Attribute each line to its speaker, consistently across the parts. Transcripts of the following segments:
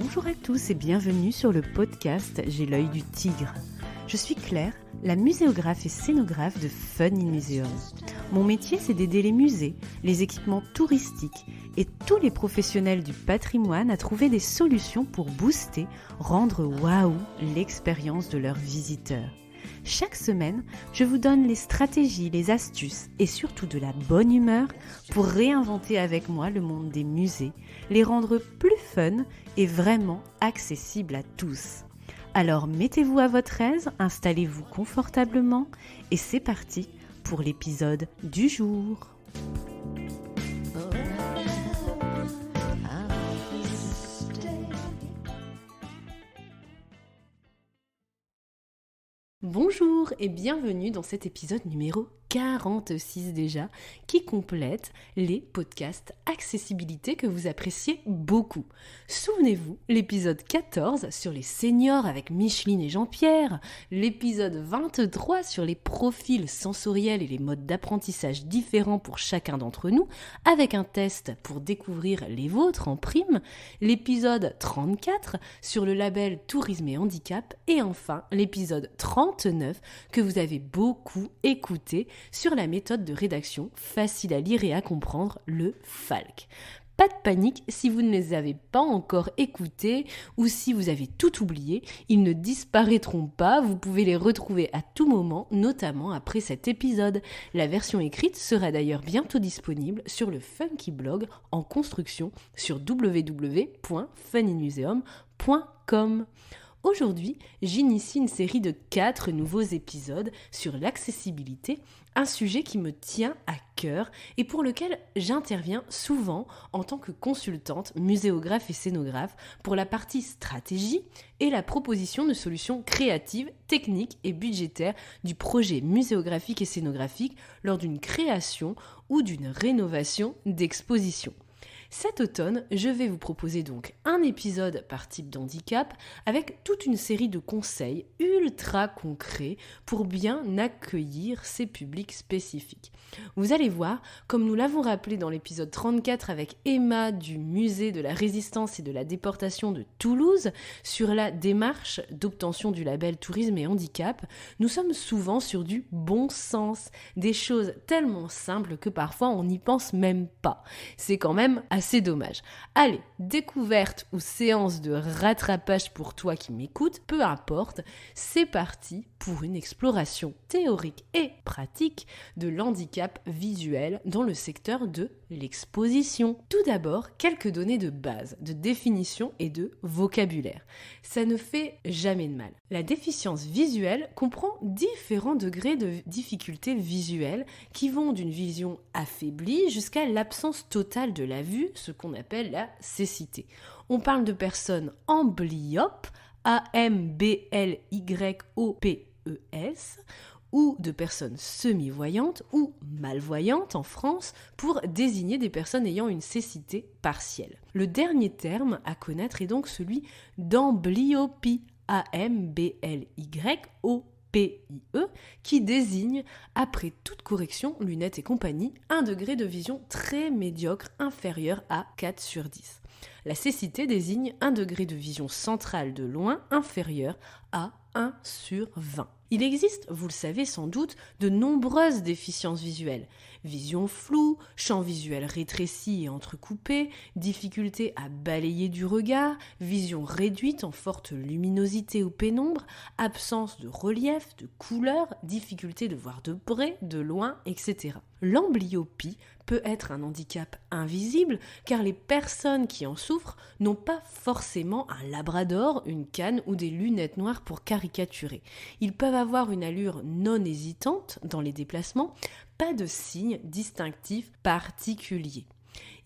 Speaker 1: Bonjour à tous et bienvenue sur le podcast J'ai l'œil du tigre. Je suis Claire, la muséographe et scénographe de Fun in Museum. Mon métier, c'est d'aider les musées, les équipements touristiques et tous les professionnels du patrimoine à trouver des solutions pour booster, rendre waouh l'expérience de leurs visiteurs. Chaque semaine, je vous donne les stratégies, les astuces et surtout de la bonne humeur pour réinventer avec moi le monde des musées, les rendre plus fun et vraiment accessibles à tous. Alors mettez-vous à votre aise, installez-vous confortablement et c'est parti pour l'épisode du jour. Bonjour et bienvenue dans cet épisode numéro 46 déjà, qui complète les podcasts accessibilité que vous appréciez beaucoup. Souvenez-vous, l'épisode 14 sur les seniors avec Micheline et Jean-Pierre, l'épisode 23 sur les profils sensoriels et les modes d'apprentissage différents pour chacun d'entre nous, avec un test pour découvrir les vôtres en prime, l'épisode 34 sur le label Tourisme et Handicap, et enfin l'épisode 39 que vous avez beaucoup écouté sur la méthode de rédaction facile à lire et à comprendre, le FALC. Pas de panique si vous ne les avez pas encore écoutés ou si vous avez tout oublié, ils ne disparaîtront pas, vous pouvez les retrouver à tout moment, notamment après cet épisode. La version écrite sera d'ailleurs bientôt disponible sur le Funky Blog en construction sur www.funinmuseum.com. Aujourd'hui, j'initie une série de 4 nouveaux épisodes sur l'accessibilité, un sujet qui me tient à cœur et pour lequel j'interviens souvent en tant que consultante, muséographe et scénographe pour la partie stratégie et la proposition de solutions créatives, techniques et budgétaires du projet muséographique et scénographique lors d'une création ou d'une rénovation d'exposition. Cet automne, je vais vous proposer donc un épisode par type d'handicap avec toute une série de conseils ultra concrets pour bien accueillir ces publics spécifiques. Vous allez voir, comme nous l'avons rappelé dans l'épisode 34 avec Emma du Musée de la Résistance et de la Déportation de Toulouse sur la démarche d'obtention du label Tourisme et Handicap, nous sommes souvent sur du bon sens, des choses tellement simples que parfois on n'y pense même pas. C'est quand même assez dommage. Allez, découverte ou séance de rattrapage pour toi qui m'écoutes, peu importe, c'est parti pour une exploration théorique et pratique de l'handicap visuel dans le secteur de l'exposition. Tout d'abord, quelques données de base, de définition et de vocabulaire. Ça ne fait jamais de mal. La déficience visuelle comprend différents degrés de difficulté visuelle qui vont d'une vision affaiblie jusqu'à l'absence totale de la vue, ce qu'on appelle la cécité. On parle de personnes amblyopes, AMBLYOPES, ou de personnes semi-voyantes ou malvoyantes en France pour désigner des personnes ayant une cécité partielle. Le dernier terme à connaître est donc celui d'amblyopie, AMBLYOPIE, qui désigne, après toute correction, lunettes et compagnie, un degré de vision très médiocre inférieur à 4 sur 10. La cécité désigne un degré de vision centrale de loin inférieur à 1 sur 20. Il existe, vous le savez sans doute, de nombreuses déficiences visuelles. Vision floue, champ visuel rétréci et entrecoupé, difficulté à balayer du regard, vision réduite en forte luminosité ou pénombre, absence de relief, de couleur, difficulté de voir de près, de loin, etc. L'amblyopie peut être un handicap invisible car les personnes qui en souffrent n'ont pas forcément un labrador, une canne ou des lunettes noires pour caricaturer. Ils peuvent avoir une allure non hésitante dans les déplacements, pas de signes distinctifs particuliers.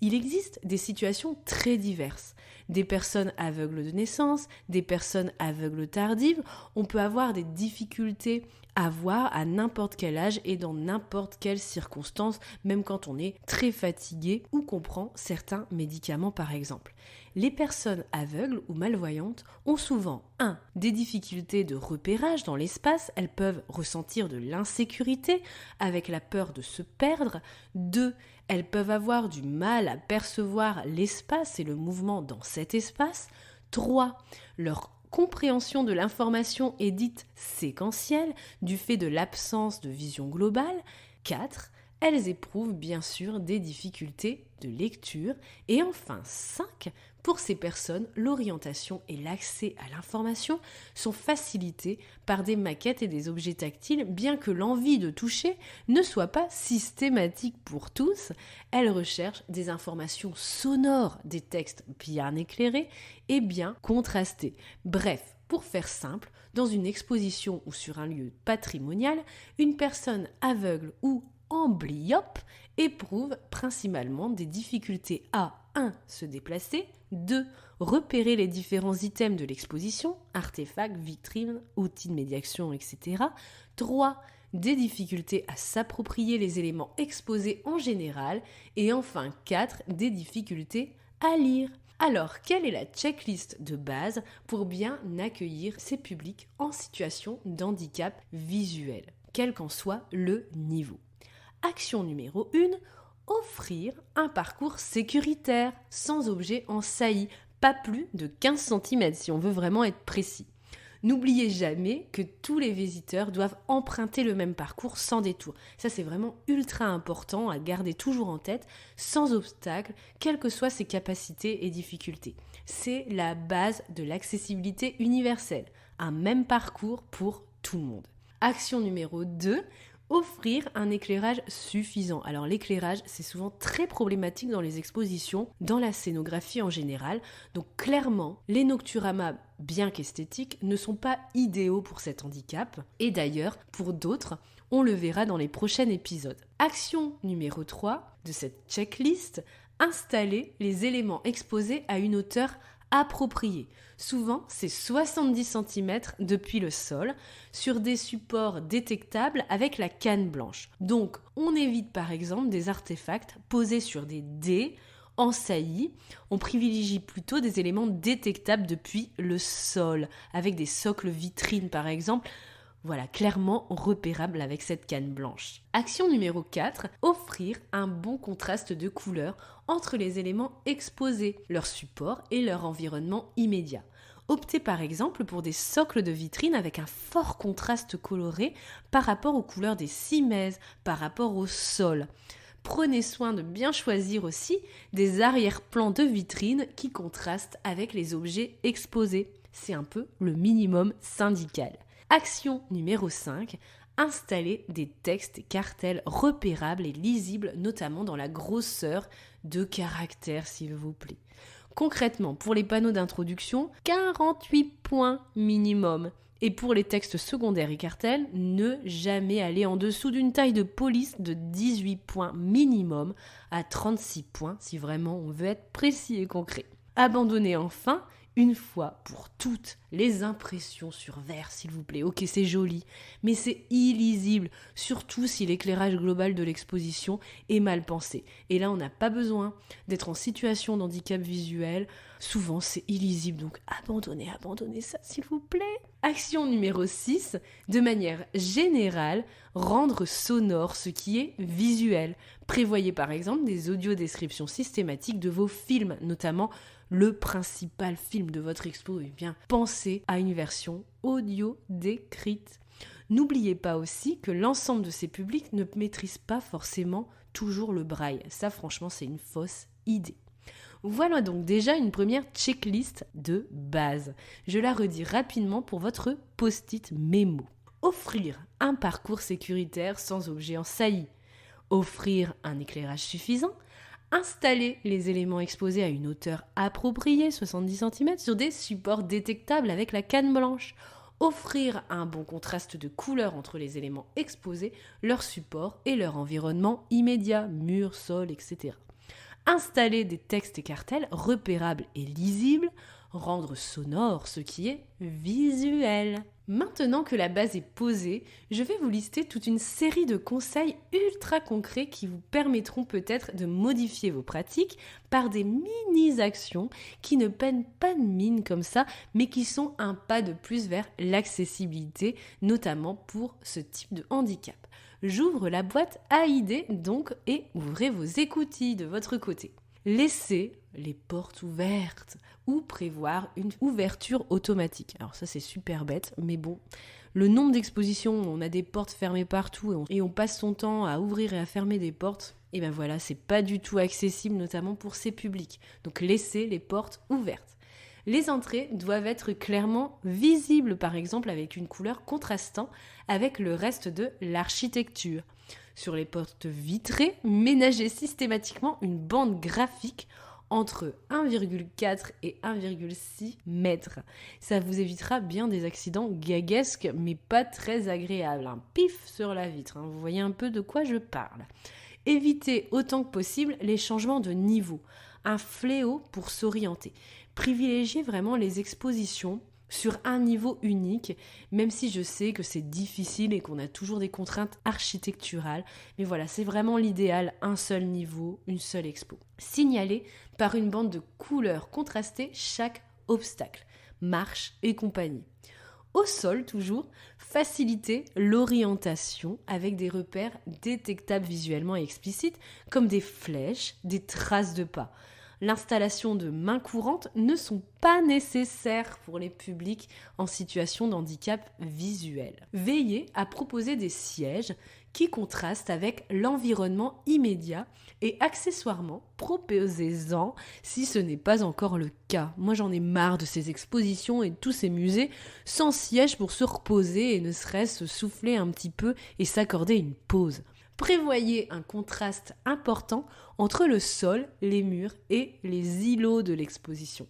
Speaker 1: Il existe des situations très diverses. Des personnes aveugles de naissance, des personnes aveugles tardives, on peut avoir des difficultés à voir à n'importe quel âge et dans n'importe quelle circonstance, même quand on est très fatigué ou qu'on prend certains médicaments par exemple. Les personnes aveugles ou malvoyantes ont souvent 1. Des difficultés de repérage dans l'espace, elles peuvent ressentir de l'insécurité avec la peur de se perdre. 2. Elles peuvent avoir du mal à percevoir l'espace et le mouvement dans cet espace. 3. Leur compréhension de l'information est dite séquentielle du fait de l'absence de vision globale. 4. Elles éprouvent bien sûr des difficultés de lecture. Et enfin 5. Pour ces personnes, l'orientation et l'accès à l'information sont facilités par des maquettes et des objets tactiles, bien que l'envie de toucher ne soit pas systématique pour tous. Elles recherchent des informations sonores, des textes bien éclairés et bien contrastés. Bref, pour faire simple, dans une exposition ou sur un lieu patrimonial, une personne aveugle ou amblyope éprouve principalement des difficultés à 1. Se déplacer, 2. Repérer les différents items de l'exposition, artefacts, vitrines, outils de médiation, etc. 3. Des difficultés à s'approprier les éléments exposés en général. Et enfin 4. Des difficultés à lire. Alors, quelle est la checklist de base pour bien accueillir ces publics en situation d'handicap visuel, quel qu'en soit le niveau? Action numéro 1, offrir un parcours sécuritaire, sans objet en saillie, pas plus de 15 cm si on veut vraiment être précis. N'oubliez jamais que tous les visiteurs doivent emprunter le même parcours sans détour. Ça, c'est vraiment ultra important à garder toujours en tête, sans obstacle, quelles que soient ses capacités et difficultés. C'est la base de l'accessibilité universelle, un même parcours pour tout le monde. Action numéro 2, offrir un éclairage suffisant. Alors l'éclairage, c'est souvent très problématique dans les expositions, dans la scénographie en général. Donc clairement, les nocturamas, bien qu'esthétiques, ne sont pas idéaux pour cet handicap. Et d'ailleurs, pour d'autres, on le verra dans les prochains épisodes. Action numéro 3 de cette checklist, installer les éléments exposés à une hauteur approprié. Souvent, c'est 70 cm depuis le sol, sur des supports détectables avec la canne blanche. Donc, on évite par exemple des artefacts posés sur des dés en saillie. On privilégie plutôt des éléments détectables depuis le sol, avec des socles vitrines par exemple. Voilà, clairement repérable avec cette canne blanche. Action numéro 4, offrir un bon contraste de couleurs entre les éléments exposés, leur support et leur environnement immédiat. Optez par exemple pour des socles de vitrine avec un fort contraste coloré par rapport aux couleurs des cimaises, par rapport au sol. Prenez soin de bien choisir aussi des arrière-plans de vitrine qui contrastent avec les objets exposés. C'est un peu le minimum syndical. Action numéro 5, installer des textes et cartels repérables et lisibles, notamment dans la grosseur de caractères, s'il vous plaît. Concrètement, pour les panneaux d'introduction, 48 points minimum. Et pour les textes secondaires et cartels, ne jamais aller en dessous d'une taille de police de 18 points minimum à 36 points, si vraiment on veut être précis et concret. Abandonnez enfin une fois pour toutes les impressions sur verre, s'il vous plaît. Ok, c'est joli, mais c'est illisible, surtout si l'éclairage global de l'exposition est mal pensé. Et là, on n'a pas besoin d'être en situation d'handicap visuel. Souvent, c'est illisible, donc abandonnez ça, s'il vous plaît. Action numéro 6, de manière générale, rendre sonore ce qui est visuel. Prévoyez par exemple des audiodescriptions systématiques de vos films, notamment le principal film de votre expo. Eh bien, pensez à une version audio décrite. N'oubliez pas aussi que l'ensemble de ces publics ne maîtrise pas forcément toujours le braille. Ça, franchement, c'est une fausse idée. Voilà donc déjà une première checklist de base. Je la redis rapidement pour votre post-it mémo. Offrir un parcours sécuritaire sans objet en saillie. Offrir un éclairage suffisant. Installer les éléments exposés à une hauteur appropriée, 70 cm, sur des supports détectables avec la canne blanche. Offrir un bon contraste de couleurs entre les éléments exposés, leur support et leur environnement immédiat, mur, sol, etc. Installer des textes et cartels repérables et lisibles, rendre sonore ce qui est visuel. Maintenant que la base est posée, je vais vous lister toute une série de conseils ultra concrets qui vous permettront peut-être de modifier vos pratiques par des mini-actions qui ne peinent pas de mine comme ça, mais qui sont un pas de plus vers l'accessibilité, notamment pour ce type de handicap. J'ouvre la boîte à idées donc et ouvrez vos écoutilles de votre côté. Laisser les portes ouvertes ou prévoir une ouverture automatique. Alors ça c'est super bête, mais bon, le nombre d'expositions où on a des portes fermées partout et on passe son temps à ouvrir et à fermer des portes, et ben voilà, c'est pas du tout accessible, notamment pour ces publics. Donc laissez les portes ouvertes. Les entrées doivent être clairement visibles, par exemple avec une couleur contrastant avec le reste de l'architecture. Sur les portes vitrées, ménagez systématiquement une bande graphique entre 1,4 et 1,6 mètres. Ça vous évitera bien des accidents gaguesques, mais pas très agréables. Pif sur la vitre, vous voyez un peu de quoi je parle. Évitez autant que possible les changements de niveau. Un fléau pour s'orienter. Privilégiez vraiment les expositions sur un niveau unique, même si je sais que c'est difficile et qu'on a toujours des contraintes architecturales. Mais voilà, c'est vraiment l'idéal, un seul niveau, une seule expo. Signalez par une bande de couleurs contrastées chaque obstacle, marche et compagnie. Au sol, toujours, facilitez l'orientation avec des repères détectables visuellement et explicites, comme des flèches, des traces de pas. L'installation de mains courantes ne sont pas nécessaires pour les publics en situation de handicap visuel. Veillez à proposer des sièges qui contrastent avec l'environnement immédiat et accessoirement proposez-en si ce n'est pas encore le cas. Moi j'en ai marre de ces expositions et de tous ces musées sans siège pour se reposer et ne serait-ce souffler un petit peu et s'accorder une pause. Prévoyez un contraste important entre le sol, les murs et les îlots de l'exposition.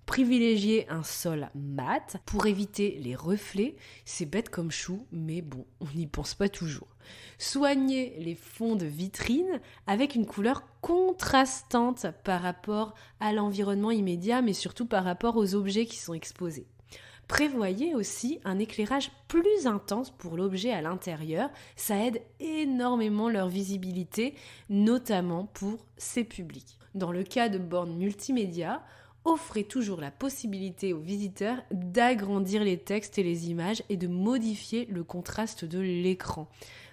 Speaker 1: Privilégiez un sol mat pour éviter les reflets. C'est bête comme chou, mais bon, on n'y pense pas toujours. Soignez les fonds de vitrine avec une couleur contrastante par rapport à l'environnement immédiat, mais surtout par rapport aux objets qui sont exposés. Prévoyez aussi un éclairage plus intense pour l'objet à l'intérieur. Ça aide énormément leur visibilité, notamment pour ces publics. Dans le cas de bornes multimédia, offrez toujours la possibilité aux visiteurs d'agrandir les textes et les images et de modifier le contraste de l'écran.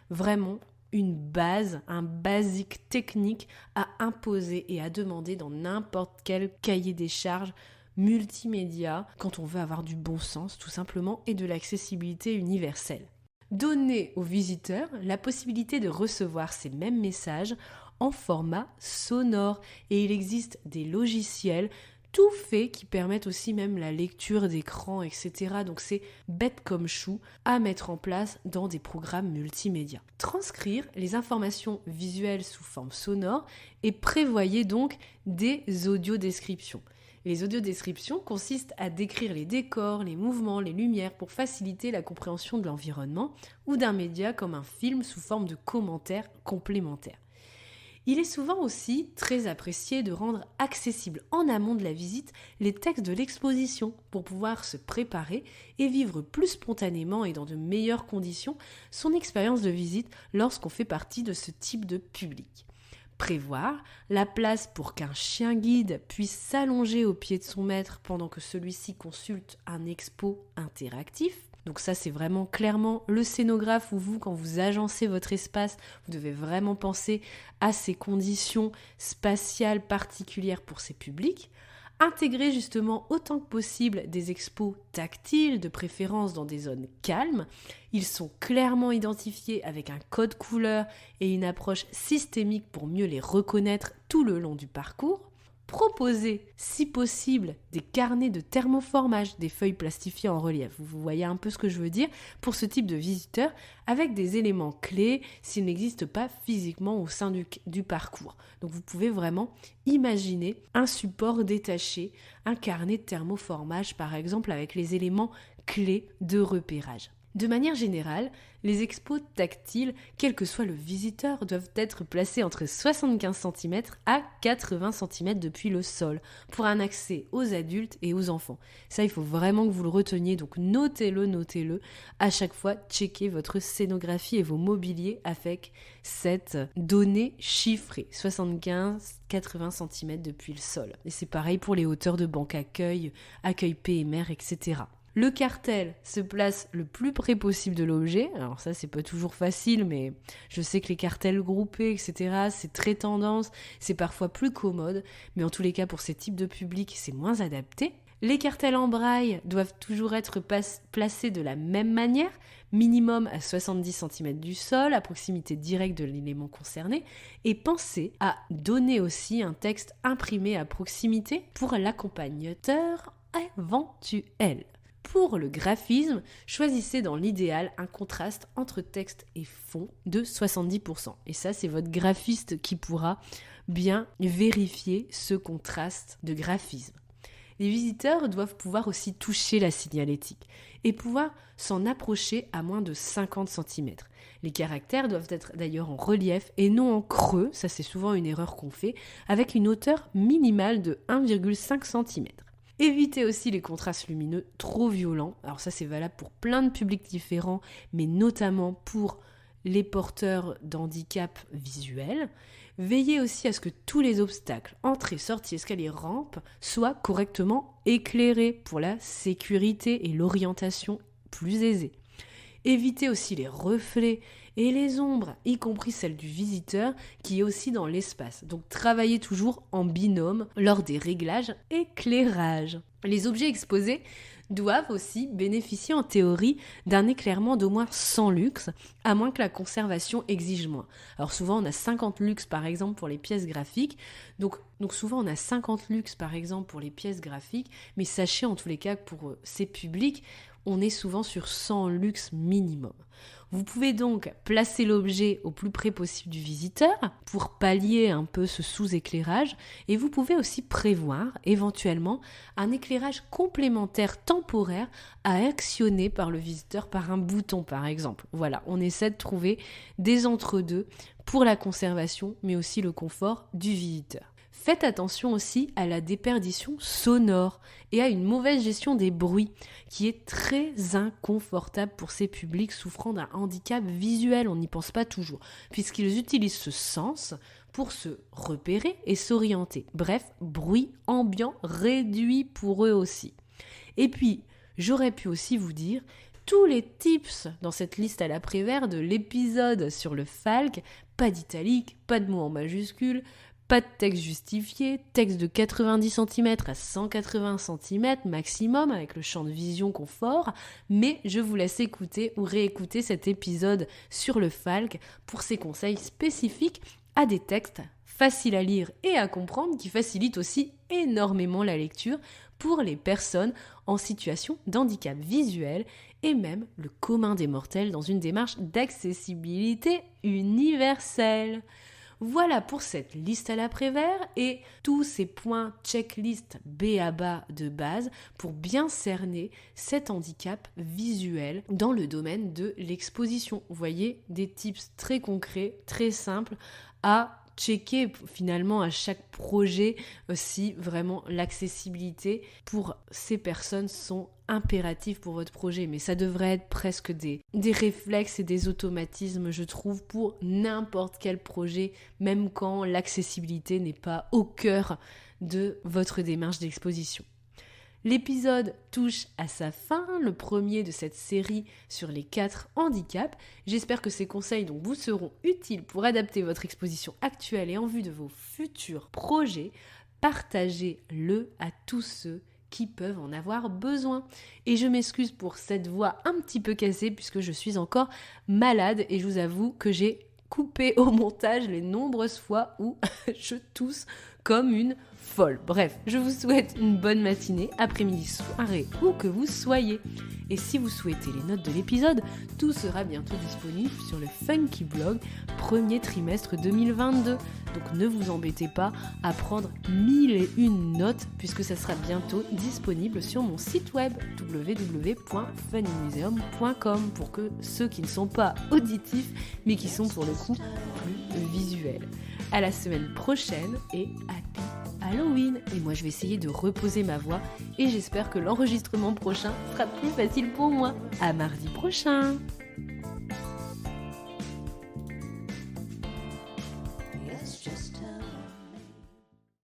Speaker 1: Vraiment une base, un basique technique à imposer et à demander dans n'importe quel cahier des charges multimédia quand on veut avoir du bon sens tout simplement et de l'accessibilité universelle. Donnez aux visiteurs la possibilité de recevoir ces mêmes messages en format sonore et il existe des logiciels tout faits qui permettent aussi même la lecture d'écran, etc. Donc c'est bête comme chou à mettre en place dans des programmes multimédia. Transcrire les informations visuelles sous forme sonore et prévoyez donc des audiodescriptions. Les audiodescriptions consistent à décrire les décors, les mouvements, les lumières pour faciliter la compréhension de l'environnement ou d'un média comme un film sous forme de commentaires complémentaires. Il est souvent aussi très apprécié de rendre accessible en amont de la visite les textes de l'exposition pour pouvoir se préparer et vivre plus spontanément et dans de meilleures conditions son expérience de visite lorsqu'on fait partie de ce type de public. Prévoir la place pour qu'un chien guide puisse s'allonger au pied de son maître pendant que celui-ci consulte un expo interactif. Donc ça, c'est vraiment clairement le scénographe ou vous, quand vous agencez votre espace, vous devez vraiment penser à ces conditions spatiales particulières pour ces publics. Intégrer justement autant que possible des expos tactiles, de préférence dans des zones calmes. Ils sont clairement identifiés avec un code couleur et une approche systémique pour mieux les reconnaître tout le long du parcours. Proposer, si possible, des carnets de thermoformage, des feuilles plastifiées en relief. Vous voyez un peu ce que je veux dire pour ce type de visiteur, avec des éléments clés s'ils n'existent pas physiquement au sein du parcours. Donc vous pouvez vraiment imaginer un support détaché, un carnet de thermoformage par exemple, avec les éléments clés de repérage. De manière générale, les expos tactiles, quel que soit le visiteur, doivent être placés entre 75 cm à 80 cm depuis le sol pour un accès aux adultes et aux enfants. Ça, il faut vraiment que vous le reteniez, donc notez-le. À chaque fois, checkez votre scénographie et vos mobiliers avec cette donnée chiffrée, 75-80 cm depuis le sol. Et c'est pareil pour les hauteurs de banc accueil PMR, etc. Le cartel se place le plus près possible de l'objet. Alors ça, c'est pas toujours facile, mais je sais que les cartels groupés, etc., c'est très tendance, c'est parfois plus commode, mais en tous les cas, pour ces types de publics, c'est moins adapté. Les cartels en braille doivent toujours être placés de la même manière, minimum à 70 cm du sol, à proximité directe de l'élément concerné, et pensez à donner aussi un texte imprimé à proximité pour l'accompagnateur éventuel. Pour le graphisme, choisissez dans l'idéal un contraste entre texte et fond de 70%. Et ça, c'est votre graphiste qui pourra bien vérifier ce contraste de graphisme. Les visiteurs doivent pouvoir aussi toucher la signalétique et pouvoir s'en approcher à moins de 50 cm. Les caractères doivent être d'ailleurs en relief et non en creux, ça c'est souvent une erreur qu'on fait, avec une hauteur minimale de 1,5 cm. Évitez aussi les contrastes lumineux trop violents. Alors ça c'est valable pour plein de publics différents, mais notamment pour les porteurs d'handicap visuel. Veillez aussi à ce que tous les obstacles, entrées, sorties, escaliers, rampes, soient correctement éclairés pour la sécurité et l'orientation plus aisée. Évitez aussi les reflets et les ombres, y compris celles du visiteur qui est aussi dans l'espace. Donc travaillez toujours en binôme lors des réglages éclairage. Les objets exposés doivent aussi bénéficier en théorie d'un éclairement d'au moins 100 lux, à moins que la conservation exige moins. Alors souvent on a 50 lux par exemple pour les pièces graphiques, donc souvent on a 50 lux par exemple pour les pièces graphiques, mais sachez en tous les cas que pour ces publics, on est souvent sur 100 lux minimum. Vous pouvez donc placer l'objet au plus près possible du visiteur pour pallier un peu ce sous-éclairage et vous pouvez aussi prévoir éventuellement un éclairage complémentaire temporaire à actionner par le visiteur par un bouton par exemple. Voilà, on essaie de trouver des entre-deux pour la conservation mais aussi le confort du visiteur. Faites attention aussi à la déperdition sonore et à une mauvaise gestion des bruits qui est très inconfortable pour ces publics souffrant d'un handicap visuel, on n'y pense pas toujours, puisqu'ils utilisent ce sens pour se repérer et s'orienter. Bref, bruit ambiant réduit pour eux aussi. Et puis, j'aurais pu aussi vous dire tous les tips dans cette liste à l'après-vert de l'épisode sur le FALC, pas d'italique, pas de mots en majuscules, pas de texte justifié, texte de 90 cm à 180 cm maximum avec le champ de vision confort, mais je vous laisse écouter ou réécouter cet épisode sur le FALC pour ses conseils spécifiques à des textes faciles à lire et à comprendre qui facilitent aussi énormément la lecture pour les personnes en situation d'handicap visuel et même le commun des mortels dans une démarche d'accessibilité universelle. Voilà pour cette liste à l'après-vert et tous ces points checklist B.A.B.A. de base pour bien cerner cet handicap visuel dans le domaine de l'exposition. Vous voyez, des tips très concrets, très simples à checker finalement à chaque projet si vraiment l'accessibilité pour ces personnes sont impératifs pour votre projet, mais ça devrait être presque des réflexes et des automatismes, je trouve, pour n'importe quel projet, même quand l'accessibilité n'est pas au cœur de votre démarche d'exposition. L'épisode touche à sa fin, le premier de cette série sur les 4 handicaps. J'espère que ces conseils donc, vous seront utiles pour adapter votre exposition actuelle et en vue de vos futurs projets. Partagez-le à tous ceux qui peuvent en avoir besoin. Et je m'excuse pour cette voix un petit peu cassée puisque je suis encore malade et je vous avoue que j'ai coupé au montage les nombreuses fois où je tousse comme une folle. Bref, je vous souhaite une bonne matinée, après-midi, soirée, où que vous soyez. Et si vous souhaitez les notes de l'épisode, tout sera bientôt disponible sur le Funky Blog, premier trimestre 2022. Donc ne vous embêtez pas à prendre 1001 notes, puisque ça sera bientôt disponible sur mon site web www.funnymuseum.com pour que ceux qui ne sont pas auditifs, mais qui sont pour le coup plus visuels. À la semaine prochaine et happy Halloween. Et moi je vais essayer de reposer ma voix et j'espère que l'enregistrement prochain sera plus facile pour moi. À mardi prochain.